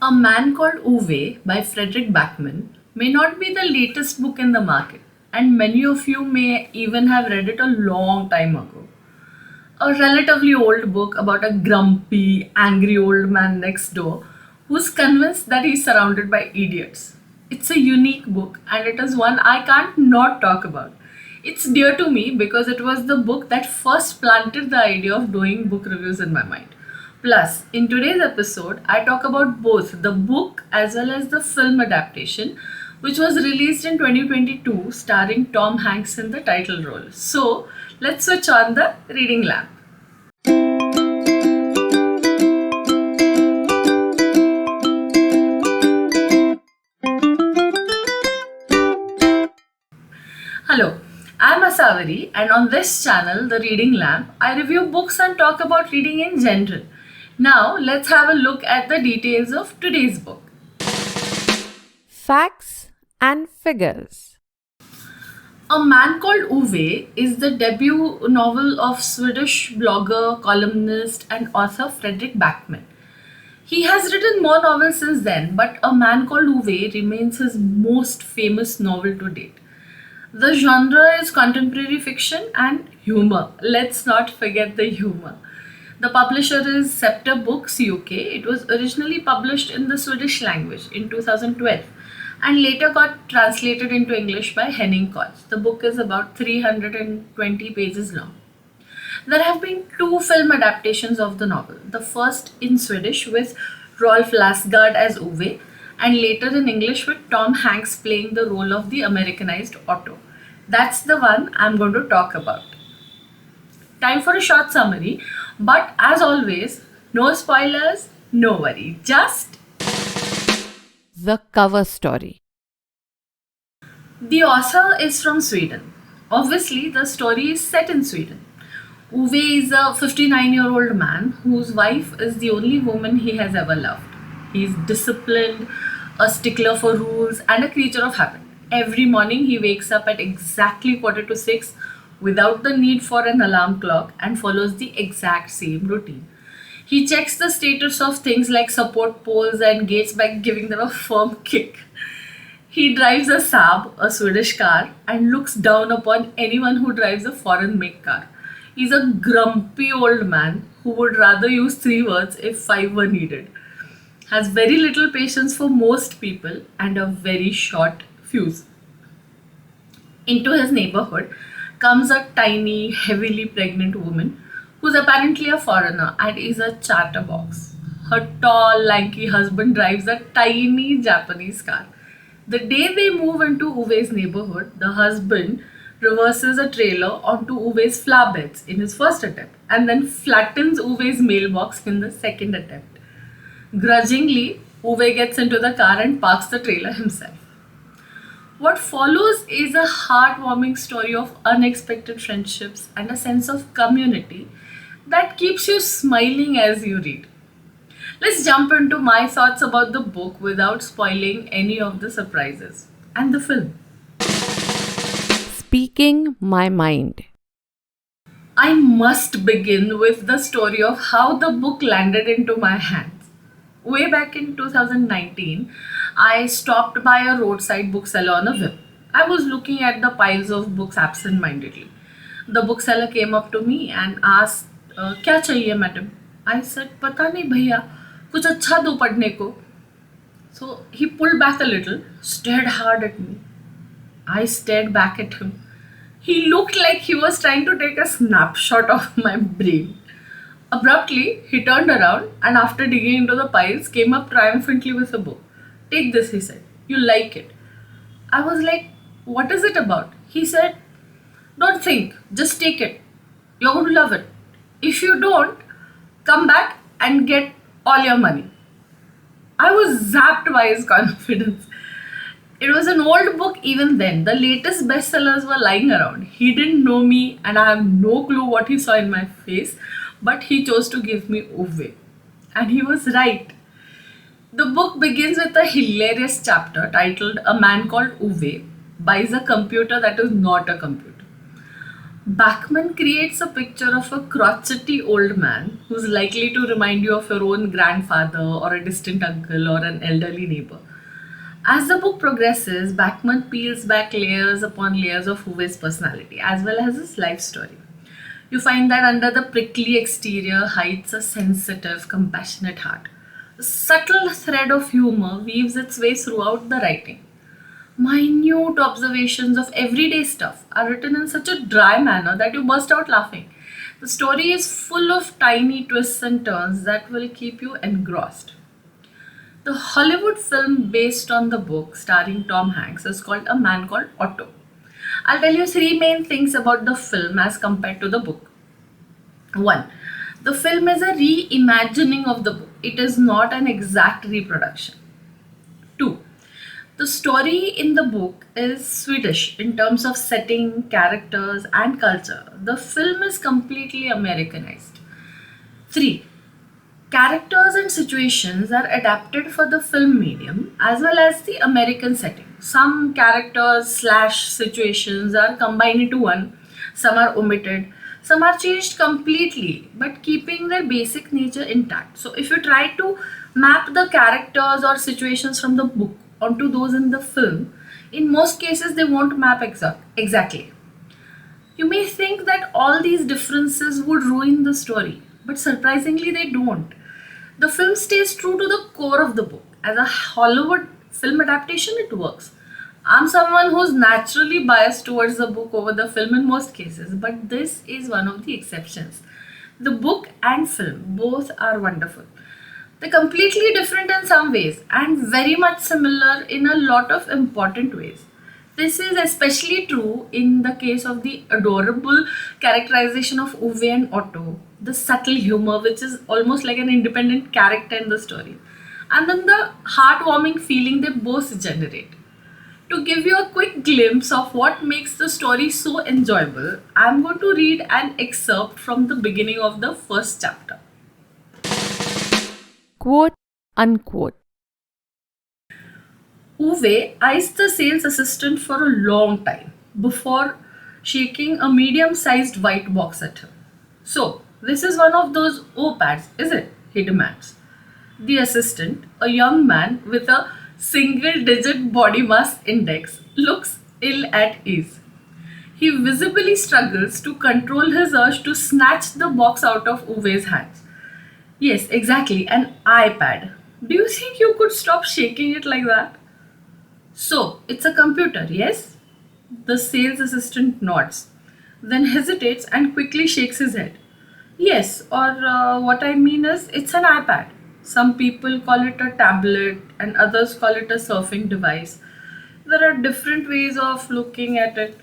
A Man Called Uwe by Frederick Backman may not be the latest book in the market, and many of you may even have read it a long time ago. A relatively old book about a grumpy, angry old man next door who's convinced that he's surrounded by idiots. It's a unique book, and it is one I can't not talk about. It's dear to me because it was the book that first planted the idea of doing book reviews in my mind. Plus, in today's episode, I talk about both the book as well as the film adaptation, which was released in 2022, starring Tom Hanks in the title role. So, let's switch on the reading lamp. Hello, I'm Asavari, and on this channel, The Reading Lamp, I review books and talk about reading in general. Now, let's have a look at the details of today's book. Facts and figures. A Man Called Uwe is the debut novel of Swedish blogger, columnist, and author Fredrik Backman. He has written more novels since then, but A Man Called Uwe remains his most famous novel to date. The genre is contemporary fiction and humor. Let's not forget the humor. The publisher is Scepter Books UK. It was originally published in the Swedish language in 2012 and later got translated into English by Henning Koch. The book is about 320 pages long. There have been two film adaptations of the novel. The first in Swedish with Rolf Lassgård as Uwe, and later in English with Tom Hanks playing the role of the Americanized Otto. That's the one I'm going to talk about. Time for a short summary, but as always, no spoilers, no worry, just The cover story. the author is from Sweden. Obviously, the story is set in Sweden. Uwe is a 59-year-old man whose wife is the only woman he has ever loved. He's disciplined, a stickler for rules, and a creature of habit. Every morning he wakes up at exactly quarter to 6 without the need for an alarm clock and follows the exact same routine. He checks the status of things like support poles and gates by giving them a firm kick. He drives a Saab, a Swedish car, and looks down upon anyone who drives a foreign make car. He's a grumpy old man who would rather use three words if five were needed. Has very little patience for most people and a very short fuse. Into his neighborhood comes a tiny, heavily pregnant woman who's apparently a foreigner and is a chatterbox. Her tall, lanky husband drives a tiny Japanese car. The day they move into Uwe's neighborhood, the husband reverses a trailer onto Uwe's flower beds in his first attempt and then flattens Uwe's mailbox in the second attempt. Grudgingly, Uwe gets into the car and parks the trailer himself. What follows is a heartwarming story of unexpected friendships and a sense of community that keeps you smiling as you read. Let's jump into my thoughts about the book without spoiling any of the surprises. And the film. Speaking my mind. I must begin with the story of how the book landed into my hands. Way back in 2019, I stopped by a roadside bookseller on a whim. I was looking at the piles of books absent-mindedly. The bookseller came up to me and asked, क्या चाहिए madam? I said, पता नहीं भैया, कुछ अच्छा दो पढ़ने को. So he pulled back a little, stared hard at me. I stared back at him. He looked like he was trying to take a snapshot of my brain. Abruptly, he turned around and after digging into the piles, came up triumphantly with a book. Take this, he said. You'll like it. I was like, what is it about? He said, don't think, just take it. You're going to love it. If you don't, come back and get all your money. I was zapped by his confidence. It was an old book even then. The latest bestsellers were lying around. He didn't know me and I have no clue what he saw in my face, but he chose to give me Uwe. And he was right. The book begins with a hilarious chapter titled A Man Called Uwe buys a computer that is not a computer. Bachman creates a picture of a crotchety old man who's likely to remind you of your own grandfather or a distant uncle or an elderly neighbor. As the book progresses, Bachman peels back layers upon layers of Uwe's personality as well as his life story. You find that under the prickly exterior hides a sensitive, compassionate heart. A subtle thread of humor weaves its way throughout the writing. Minute observations of everyday stuff are written in such a dry manner that you burst out laughing. The story is full of tiny twists and turns that will keep you engrossed. The Hollywood film based on the book starring Tom Hanks is called A Man Called Otto. I'll tell you three main things about the film as compared to the book. 1. The film is a reimagining of the book, it is not an exact reproduction. 2. The story in the book is Swedish in terms of setting, characters, and culture. The film is completely Americanized. 3. Characters and situations are adapted for the film medium as well as the American setting. Some characters slash situations are combined into one, some are omitted, some are changed completely but keeping their basic nature intact. So, if you try to map the characters or situations from the book onto those in the film, in most cases they won't map exactly. You may think that all these differences would ruin the story, but surprisingly they don't. The film stays true to the core of the book. As a Hollywood film adaptation, it works. I'm someone who's naturally biased towards the book over the film in most cases, but this is one of the exceptions. The book and film both are wonderful. They're completely different in some ways and very much similar in a lot of important ways. This is especially true in the case of the adorable characterization of Uwe and Otto, the subtle humor, which is almost like an independent character in the story, and then the heartwarming feeling they both generate. To give you a quick glimpse of what makes the story so enjoyable, I'm going to read an excerpt from the beginning of the first chapter. Quote unquote. Uwe eyes the sales assistant for a long time before shaking a medium sized white box at him. So, this is one of those OPADs, is it? He demands. The assistant, a young man with a single digit body mass index, looks ill at ease. He visibly struggles to control his urge to snatch the box out of Uwe's hands. Yes, exactly, an iPad. Do you think you could stop shaking it like that? So, it's a computer, yes? The sales assistant nods, then hesitates and quickly shakes his head. Yes, or what I mean is, it's an iPad. Some people call it a tablet and others call it a surfing device. There are different ways of looking at it.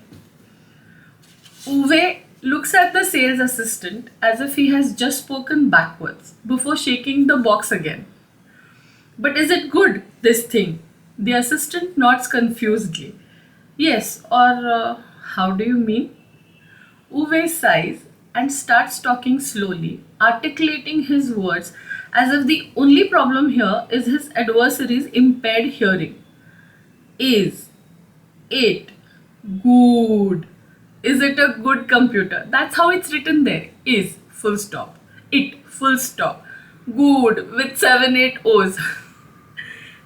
Uwe looks at the sales assistant as if he has just spoken backwards before shaking the box again. But is it good, this thing? The assistant nods confusedly. Yes, or how do you mean? Uwe sighs and starts talking slowly, articulating his words as if the only problem here is his adversary's impaired hearing. Is it good? Is it a good computer? That's how it's written there. Is full stop. It full stop. Good with 7 8 O's.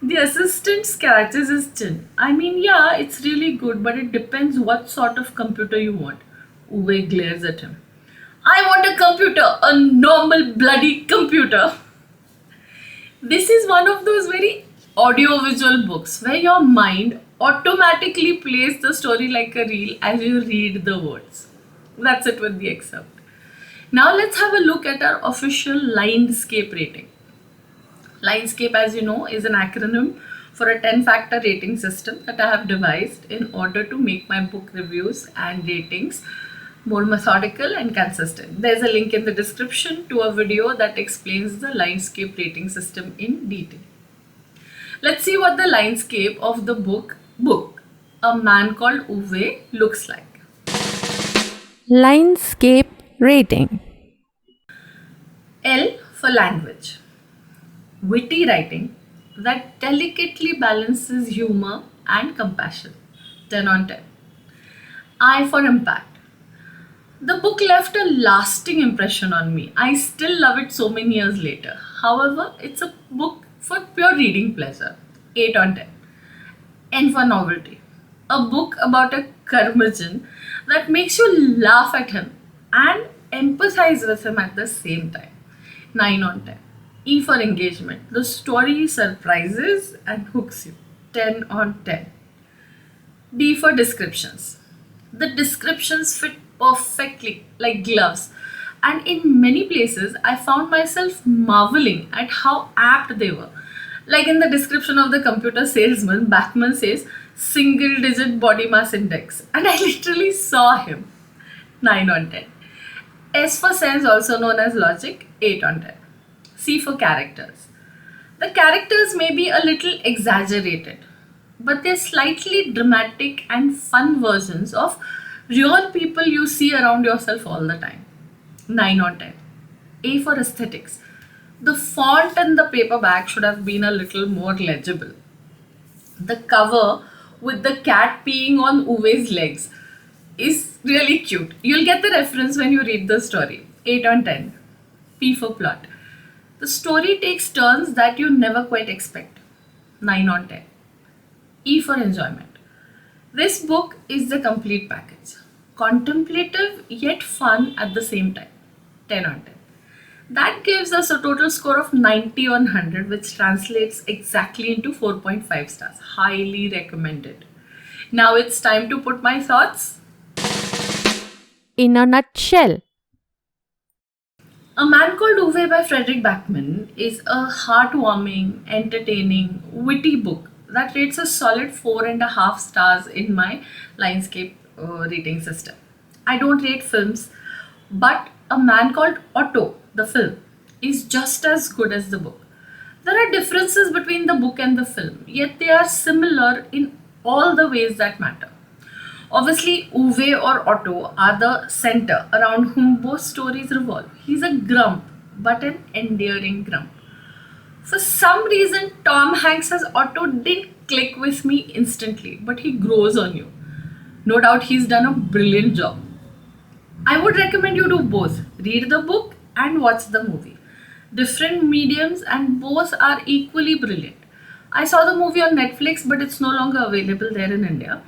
The assistant scratches his chin. I mean, yeah, it's really good, but it depends what sort of computer you want. Uwe glares at him. I want a computer, a normal bloody computer. This is one of those very audiovisual books where your mind automatically plays the story like a reel as you read the words. That's it with the excerpt. Now let's have a look at our official Linescape rating. Linescape, as you know, is an acronym for a 10-factor rating system that I have devised in order to make my book reviews and ratings more methodical and consistent. There's a link in the description to a video that explains the Linescape rating system in detail. Let's see what the Linescape of the book A Man Called Uwe looks like. Linescape rating. L for language. Witty writing that delicately balances humor and compassion. 10 on 10. I for impact. The book left a lasting impression on me. I still love it so many years later. However, it's a book for pure reading pleasure. 8 on 10. And for novelty. A book about a curmudgeon that makes you laugh at him and empathize with him at the same time. 9 on 10. E for engagement. The story surprises and hooks you. 10 on 10. D for descriptions. The descriptions fit perfectly like gloves, and in many places, I found myself marveling at how apt they were. Like in the description of the computer salesman, Bachman says single digit body mass index, and I literally saw him. 9 on 10. S for sense, also known as logic, 8 on 10. C for characters. The characters may be a little exaggerated, but they're slightly dramatic and fun versions of real people you see around yourself all the time. 9 on 10. A for aesthetics. The font in the paperback should have been a little more legible. The cover with the cat peeing on Uwe's legs is really cute. You'll get the reference when you read the story. 8 on 10. P for plot. The story takes turns that you never quite expect. 9 on 10. E for enjoyment. This book is the complete package. Contemplative yet fun at the same time. 10 on 10. That gives us a total score of 90 on 100, which translates exactly into 4.5 stars. Highly recommended. Now it's time to put my thoughts. In a nutshell. A Man Called Uwe by Frederick Backman is a heartwarming, entertaining, witty book that rates a solid 4.5 stars in my Lionscape rating system. I don't rate films, but A Man Called Otto, the film, is just as good as the book. There are differences between the book and the film, yet they are similar in all the ways that matter. Obviously, Uwe or Otto are the center around whom both stories revolve. He's a grump, but an endearing grump. For some reason, Tom Hanks as Otto didn't click with me instantly, but he grows on you. No doubt he's done a brilliant job. I would recommend you do both read the book and watch the movie. Different mediums, and both are equally brilliant. I saw the movie on Netflix, but it's no longer available there in India.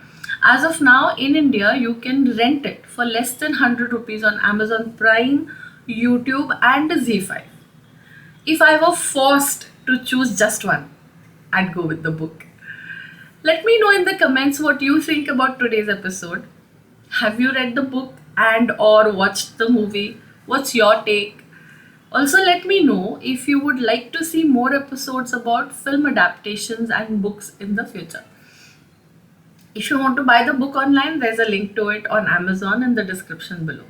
As of now, in India, you can rent it for less than 100 rupees on Amazon Prime, YouTube, and ZEE5. If I were forced to choose just one, I'd go with the book. Let me know in the comments what you think about today's episode. Have you read the book and or watched the movie? What's your take? Also, let me know if you would like to see more episodes about film adaptations and books in the future. If you want to buy the book online, there's a link to it on Amazon in the description below.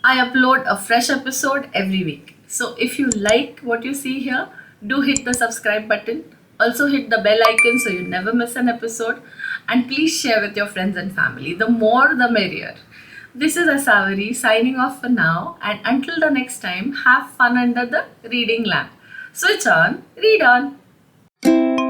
I upload a fresh episode every week. So if you like what you see here, do hit the subscribe button. Also hit the bell icon so you never miss an episode. And please share with your friends and family. The more the merrier. This is Asavari signing off for now. And until the next time, have fun under the reading lamp. Switch on, read on.